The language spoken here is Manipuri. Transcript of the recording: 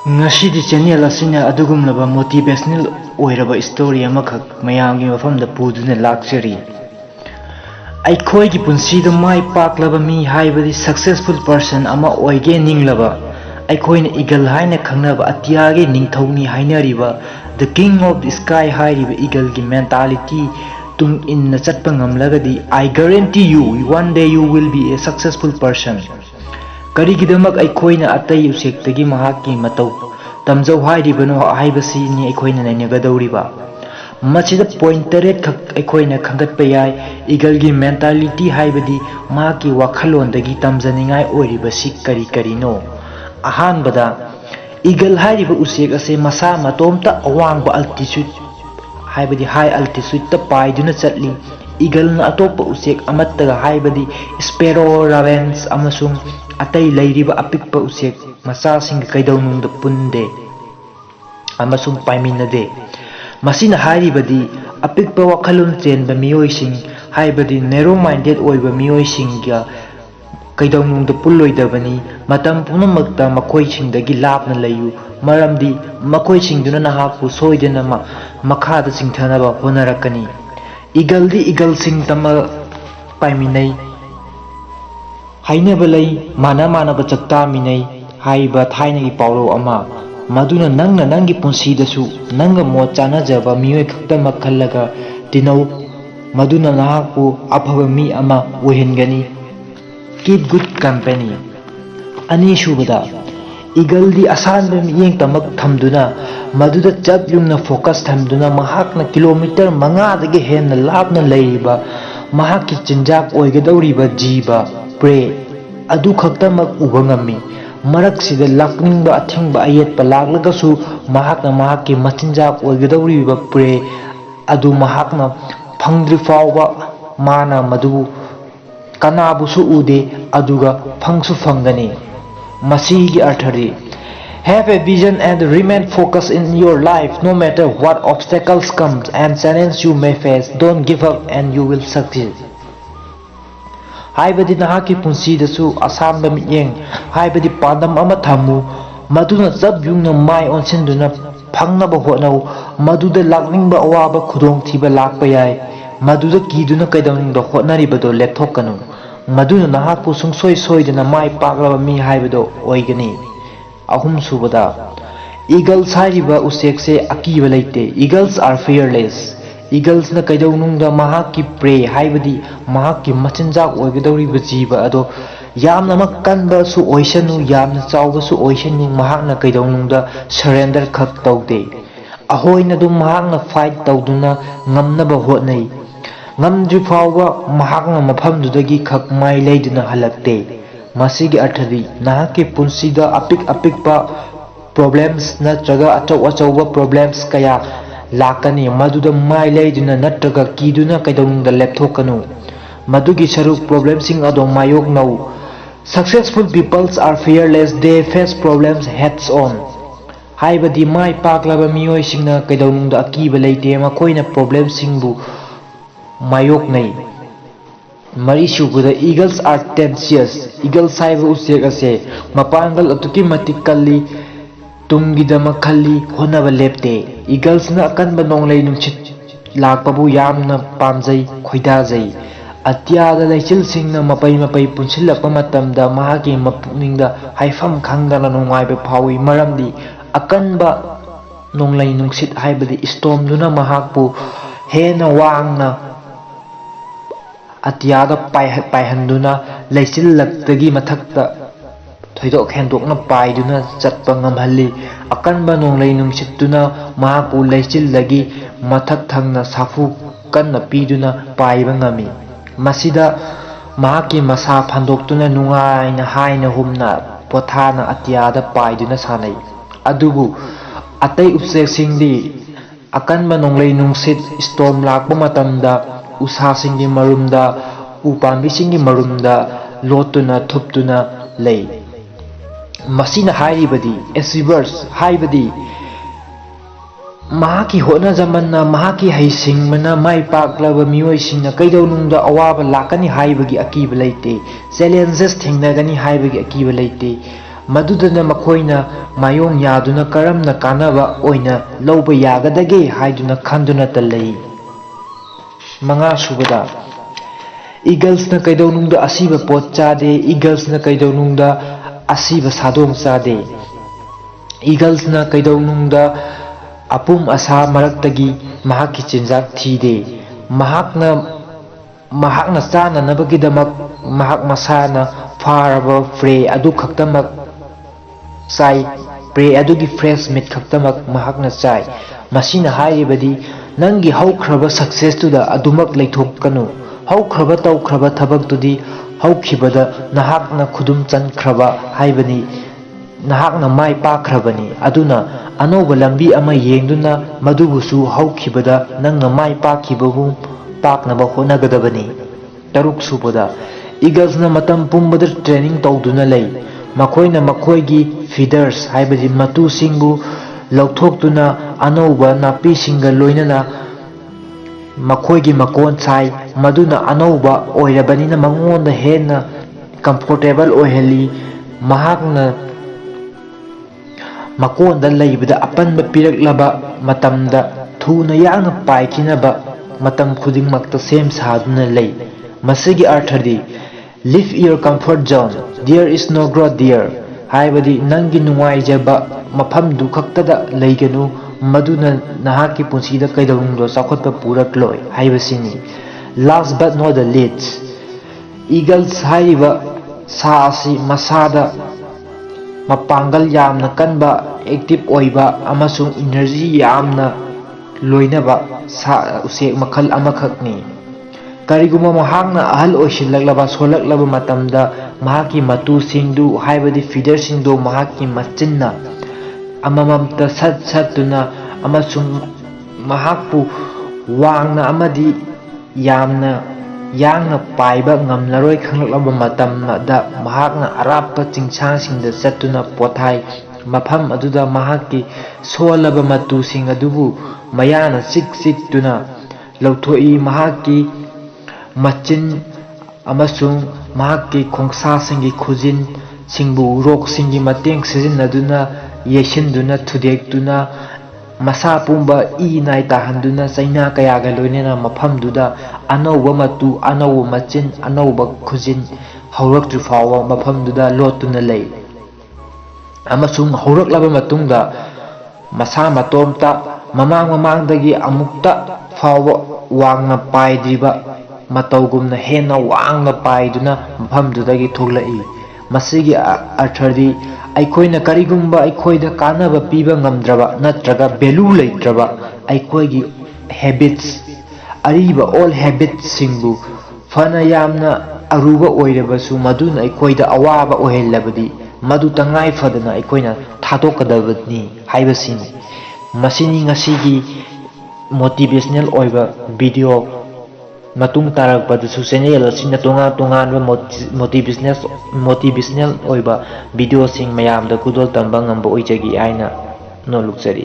ngashidi channel asina adugumlaba motivational oiraba story amakhak mayamgi mafamda puduna lakchari aikhoi gi punsida mai paklaba mi haibadi successful person ama oige ninglaba aikhoina eagle haina khangnaba atiage ningthongni hainariba the king of the sky hairiba eagle gi mentality tung inna chatpa ngamlagadi I guarantee you one day you will be a successful person karigidamak aikhoina atai usektagi mahaki matau tamjau hairibano haibasini aikhoina nainagadawriba masida point teret khak aikhoina khangatpa yai eagle gi mentality haibadi mahaki wakhalondagi tamjaningai oiribasi kari karino ahanbada eagle hairiba usek ase masa matomta awangba altitude haibadi high altitude ta paiduna chatli eagle na atopa usek amattaga haibadi sparrow ravens amasung atai lairiba apikpa usek masa sing kaidawnungda punde amasung paiminade masina hairibadi apikpa wakhalun chenba miyoising haibadi narrow minded oiba miyoisingga kaidawnungda pulloidabani matam punamakta makoisingdagi lapna layu maramdi makoisingduna nahapu soidena makhada singthanaba honarakani eagle sing tama paiminai hainaba lay mana bachakta minai haiba thainagi pawlo ama maduna nangna nangi punsidasu nanga mo chanajaba miyoi khakta khallaga tinau maduna nahaku afaba mi ama ohengani keep good company ani shubada eagle di asanba miyeng tamak thamduna maduda chap yungna focus thamduna mahakna kilometer 5 dagi henna lapna leiba mahakki chinjak oigadawriba jiba prey adu khaktamak ubangami marak sida lakningba athingba ayetpa laglagasu mahakna mahakki machinjak oigadawriba prey adu mahakna phangdri fawba mana madu kanabusu ude aduga phangsu phangani masigi arthari have a vision and remain focused in your life no matter what obstacles comes and challenges you may face don't give up and you will succeed haibadi nahaki punsidasu asamba miyeng haibadi pandam ama thamu maduna chap yungna mai onsinduna phangnaba hotnau maduda lakningba awaba khudong thiba lakpa yai maduda kiduna kaidawningda hotnaribado lepthokanu maduna nahaku sungsoi soidana mai paklaba mi haibado oigani ahum subada eagles hairiba usekse akiba leite eagles are fearless eagles na kaidawnungda mahakki prey haibadi mahakki machinjak oigadawriba jiba ado yamna makkanba su oisanu yamna chawba su oisanu mahakna kaidawnungda surrender khak tawde ahoina dum mahakna fight tawduna ngamnaba hotnai ngamdri fawba mahakna mafamdudagi khak mai leiduna halakte masigi arthadi nahakki punsida apikpa problems natraga achauba problems kaya lakani maduda mai leiduna natraga kiduna kaidawnungda lepthokanu madugi saruk problems sing ado mayok nau successful peoples are fearless they face problems heads on haibadi mai paklaba miyoi singna kaidawnungda akiba leite makoina problems singbu mayok nai mari shubada eagles are tenacious eagles haiba usek ase mapangal atuki matik kalli tungidama khalli honaba lepte eagles na akanba nonglei nungchit lakpabu yamna pamjai khoidajai atyada leichil singna mapai punsilakpa matamda mahaki mapukningda haifam khangdana nungaiba phawi maramdi akanba nonglei nungsit haibadi storm duna mahakpu hena wangna atyada paihanduna leichil laktagi mathakta thoidok hendokna paiduna chatpa ngamhalli akanba nonglei nungsittuna mahaku leichil lagi mathak thangna safu kanna piduna paiba ngami masida mahaki masa phandoktuna nungaina haina humna pothana atyada paiduna sanai adubu atai upsek singdi akanba nonglei nungsit storm lakpa matamda usa singdi marumda upambi singdi marumda lotuna thuptuna lei masina hairibadi achievers haibadi mahaki hona zamanna mahaki haisingmana mai paklaba miyoisingna kaidawnungda awaba lakani haibagi akiba leite challenges thingnagani haibagi akiba leite ꯃꯗꯨꯗꯅ ꯃꯈꯣꯏꯅ ꯃꯥꯌꯣꯡ ꯌꯥꯗꯨꯅ ꯀꯔꯝꯅ ꯀꯥꯟꯅꯕ ꯑꯣꯏꯅ ꯂꯧꯕ ꯌꯥꯒꯗꯒꯦ ꯍꯥꯏꯗꯨꯅ ꯈꯟꯗꯨꯅꯇ ꯂꯩ꯫ ꯃꯉꯥꯁꯨꯕꯗ, ꯏꯒꯜꯁꯅ ꯀꯩꯗꯧꯅꯨꯡꯗ ꯑꯁꯤꯕ ꯄꯣꯠ ꯆꯥꯗꯦ꯫ ꯏꯒꯜꯁꯅ ꯀꯩꯗꯧꯅꯨꯡꯗ ꯑꯁꯤꯕ ꯁꯥꯗꯣꯡ ꯆꯥꯗꯦ꯫ ꯏꯒꯜꯁꯅ ꯀꯩꯗꯧꯅꯨꯡꯗ ꯑꯄꯨꯝ ꯑꯁꯥ ꯃꯔꯛꯇꯒꯤ ꯃꯍꯥꯛꯀꯤ ꯆꯤꯟꯖꯥꯛ ꯊꯤꯗꯦ꯫ ꯃꯍꯥꯛꯅ ꯆꯥꯅꯅꯕꯒꯤꯗꯃꯛ ꯃꯍꯥꯛ ꯃꯁꯥꯅ ꯐꯥꯔꯕ ꯄ꯭ꯔꯦ ꯑꯗꯨ ꯈꯛꯇꯃꯛ ꯆꯥꯏ꯫ ꯄ꯭ꯔꯦ ꯑꯗꯨꯒꯤ ꯐ꯭ꯔꯦꯁ ꯃꯤꯠ ꯈꯛꯇꯃꯛ ꯃꯍꯥꯛꯅ ꯆꯥꯏ꯫ ꯃꯁꯤꯅ ꯍꯥꯏꯔꯤꯕꯗꯤ ꯅꯪꯒꯤ ꯍꯧꯈ꯭ꯔꯕ ꯁꯛꯁꯦꯁꯇꯨꯗ ꯑꯗꯨꯃꯛ ꯂꯩꯊꯣꯛꯀꯅꯨ꯫ ꯍꯧꯈ꯭ꯔꯕ ꯇꯧꯈ꯭ꯔꯕ ꯊꯕꯛꯇꯨꯗꯤ ꯍꯧꯈꯤꯕꯗ ꯅꯍꯥꯛꯅ ꯈꯨꯗꯨꯝ ꯆꯟꯈ꯭ꯔꯕ ꯍꯥꯏꯕꯅꯤ, ꯅꯍꯥꯛꯅ ꯃꯥꯏ ꯄꯥꯛꯈ꯭ꯔꯕꯅꯤ꯫ ꯑꯗꯨꯅ ꯑꯅꯧꯕ ꯂꯝꯕꯤ ꯑꯃ ꯌꯦꯡꯗꯨꯅ ꯃꯗꯨꯕꯨꯁꯨ ꯍꯧꯈꯤꯕꯗ ꯅꯪꯅ ꯃꯥꯏ ꯄꯥꯛꯈꯤꯕꯕꯨ ꯄꯥꯛꯅꯕ ꯍꯣꯠꯅꯒꯗꯕꯅꯤ꯫ ꯇꯔꯨꯛꯁꯨꯕꯗ, ꯏꯒꯜꯁꯅ ꯃꯇꯝ ꯄꯨꯝꯕꯗ ꯇ꯭ꯔꯦꯅꯤꯡ ꯇꯧꯗꯨꯅ ꯂꯩ꯫ ꯃꯈꯣꯏꯅ ꯃꯈꯣꯏꯒꯤ ꯐꯤꯗꯔꯁ ꯍꯥꯏꯕꯗꯤ ꯃꯇꯨꯁꯤꯡꯕꯨ ꯂꯧꯊꯣꯛꯇꯨꯅ ꯑꯅꯧꯕ ꯅꯥꯄꯤꯁꯤꯡꯒ ꯂꯣꯏꯅꯅ ꯃꯈꯣꯏꯒꯤ ꯃꯀꯣꯟ ꯁꯥꯏ, ꯃꯗꯨꯅ ꯑꯅꯧꯕ ꯑꯣꯏꯔꯕꯅꯤꯅ ꯃꯉꯣꯟꯗ ꯍꯦꯟꯅ ꯀꯝꯐꯣꯔꯇꯦꯕꯜ ꯑꯣꯏꯍꯜꯂꯤ꯫ ꯃꯍꯥꯛꯅ ꯃꯀꯣꯟꯗ ꯂꯩꯕꯗ ꯑꯄꯟꯕ ꯄꯤꯔꯛꯂꯕ ꯃꯇꯝꯗ ꯊꯨꯅ ꯌꯥꯡꯅ ꯄꯥꯏꯈꯤꯅꯕ ꯃꯇꯝ ꯈꯨꯗꯤꯡꯃꯛꯇ ꯁꯦꯝ ꯁꯥꯗꯨꯅ ꯂꯩ꯫ ꯃꯁꯤꯒꯤ ꯑꯔꯊꯗꯤ leave your comfort zone, there is no growth there, ꯍꯥꯏꯕꯗꯤ ꯅꯪꯒꯤ ꯅꯨꯡꯉꯥꯏꯖꯕ ꯃꯐꯝꯗꯨ ꯈꯛꯇꯗ ꯂꯩꯒꯅꯨ, ꯃꯗꯨꯅ ꯅꯍꯥꯛꯀꯤ ꯄꯨꯟꯁꯤꯗ ꯀꯩꯗꯧꯅꯨꯡꯗ ꯆꯥꯎꯈꯠꯄ ꯄꯨꯔꯛꯂꯣꯏ ꯍꯥꯏꯕꯁꯤꯅꯤ꯫ ꯂꯥꯁ ꯕꯠ ꯅꯣꯠ ꯗ ꯂꯤꯁ, ꯏꯒꯜꯁ ꯍꯥꯏꯔꯤꯕ ꯁꯥ ꯑꯁꯤ ꯃꯁꯥꯗ ꯃꯄꯥꯡꯒꯜ ꯌꯥꯝꯅ ꯀꯟꯕ, ꯑꯦꯛꯇꯤꯚ ꯑꯣꯏꯕ ꯑꯃꯁꯨꯡ ꯏꯅꯔꯖꯤ ꯌꯥꯝꯅ ꯂꯣꯏꯅꯕ ꯎꯆꯦꯛ ꯃꯈꯜ ꯑꯃꯈꯛꯅꯤ꯫ ꯀꯔꯤꯒꯨꯝꯕ ꯃꯍꯥꯛꯅ ꯑꯍꯜ ꯑꯣꯏꯁꯤꯜꯂꯛꯂꯕ ꯁꯣꯜꯂꯛꯂꯕ ꯃꯇꯝꯗ ꯃꯍꯥꯛꯀꯤ ꯃꯇꯨꯁꯤꯡꯗꯨ ꯍꯥꯏꯕꯗꯤ ꯐꯤꯗꯔꯁꯤꯡꯗꯨ ꯃꯍꯥꯛꯀꯤ ꯃꯆꯤꯟꯅ ꯑꯃꯃꯝꯇ ꯁꯠꯇꯨꯅ ꯑꯃꯁꯨꯡ ꯃꯍꯥꯛꯄꯨ ꯋꯥꯡꯅ ꯑꯃꯗꯤ ꯌꯥꯝꯅ ꯌꯥꯡꯅ ꯄꯥꯏꯕ ꯉꯝꯂꯔꯣꯏ ꯈꯪꯂꯛꯂꯕ ꯃꯇꯝꯗ ꯃꯍꯥꯛꯅ ꯑꯔꯥꯞꯄ ꯆꯤꯡꯁꯥꯡꯁꯤꯡꯗ ꯆꯠꯇꯨꯅ ꯄꯣꯊꯥꯏ꯫ ꯃꯐꯝ ꯑꯗꯨꯗ ꯃꯍꯥꯛꯀꯤ ꯁꯣꯜꯂꯕ ꯃꯇꯨꯁꯤꯡ ꯑꯗꯨꯕꯨ ꯃꯌꯥꯅ ꯆꯤꯛꯇꯨꯅ ꯂꯧꯊꯣꯛꯏ꯫ ꯃꯍꯥꯛꯀꯤ ꯃꯆꯤꯟ ꯑꯃꯁꯨꯡ ꯃꯍꯥꯛꯀꯤ ꯈꯣꯡꯁꯥꯁꯤꯡꯒꯤ ꯈꯨꯖꯤꯟꯁꯤꯡꯕꯨ ꯔꯣꯛꯁꯤꯡꯒꯤ ꯃꯇꯦꯡ ꯁꯤꯖꯤꯟꯅꯗꯨꯅ ꯌꯩꯁꯤꯟꯗꯨꯅ ꯊꯨꯗꯦꯛꯇꯨꯅ ꯃꯁꯥ ꯄꯨꯝꯕ ꯏ-ꯅꯥꯏ ꯇꯥꯍꯟꯗꯨꯅ ꯆꯩꯅꯥ ꯀꯌꯥꯒ ꯂꯣꯏꯅꯅ ꯃꯐꯝꯗꯨꯗ ꯑꯅꯧꯕ ꯃꯇꯨ, ꯑꯅꯧꯕ ꯃꯆꯤꯟ, ꯑꯅꯧꯕ ꯈꯨꯖꯤꯟ ꯍꯧꯔꯛꯇ꯭ꯔꯤ ꯐꯥꯎꯕ ꯃꯐꯝꯗꯨꯗ ꯂꯣꯠꯇꯨꯅ ꯂꯩ꯫ ꯑꯃꯁꯨꯡ ꯍꯧꯔꯛꯂꯕ ꯃꯇꯨꯡꯗ ꯃꯁꯥ ꯃꯇꯣꯝꯇ ꯃꯃꯥꯡꯗꯒꯤ ꯑꯃꯨꯛꯇ ꯐꯥꯎꯕ ꯋꯥꯡꯅ ꯄꯥꯏꯗ꯭ꯔꯤꯕ ꯃꯇꯧꯒꯨꯝꯅ ꯍꯦꯟꯅ ꯋꯥꯡꯅ ꯄꯥꯏꯗꯨꯅ ꯃꯐꯝꯗꯨꯗꯒꯤ ꯊꯣꯛꯂꯛꯏ꯫ ꯃꯁꯤꯒꯤ ꯑꯔꯊꯗꯤ ꯑꯩꯈꯣꯏꯅ ꯀꯔꯤꯒꯨꯝꯕ ꯑꯩꯈꯣꯏꯗ ꯀꯥꯟꯅꯕ ꯄꯤꯕ ꯉꯝꯗ꯭ꯔꯕ ꯅꯠꯇ꯭ꯔꯒ ꯚꯦꯂꯨ ꯂꯩꯇ꯭ꯔꯕ ꯑꯩꯈꯣꯏꯒꯤ ꯍꯦꯕꯤꯠꯁ, ꯑꯔꯤꯕ ꯑꯣꯜ ꯍꯦꯕꯤꯠꯁꯤꯡꯕꯨ ꯐꯅ ꯌꯥꯝꯅ ꯑꯔꯨꯕ ꯑꯣꯏꯔꯕꯁꯨ ꯃꯗꯨꯅ ꯑꯩꯈꯣꯏꯗ ꯑꯋꯥꯕ ꯑꯣꯏꯍꯜꯂꯕꯗꯤ ꯃꯗꯨ ꯇꯉꯥꯏ ꯐꯗꯅ ꯑꯩꯈꯣꯏꯅ ꯊꯥꯗꯣꯛꯀꯗꯕꯅꯤ ꯍꯥꯏꯕꯁꯤꯅꯤ꯫ ꯃꯁꯤꯅꯤ ꯉꯁꯤꯒꯤ ꯃꯣꯇꯤꯚꯦꯁꯅꯦꯜ ꯑꯣꯏꯕ ꯚꯤꯗꯤꯑꯣ꯫ ꯃꯇꯨꯡ ꯇꯥꯔꯛꯄꯗꯁꯨ ꯆꯦꯅꯦꯜ ꯑꯁꯤꯅ ꯇꯣꯉꯥꯟ ꯇꯣꯉꯥꯟꯕ ꯃꯣꯇꯤꯚꯦꯁꯅꯦꯜ ꯑꯣꯏꯕ ꯚꯤꯗꯤꯑꯣꯁꯤꯡ ꯃꯌꯥꯝꯗ ꯈꯨꯗꯣꯜ ꯇꯝꯕ ꯉꯝꯕ ꯑꯣꯏꯖꯒꯦ ꯍꯥꯏꯅ ꯅꯣꯜꯂꯨꯛꯆꯔꯤ꯫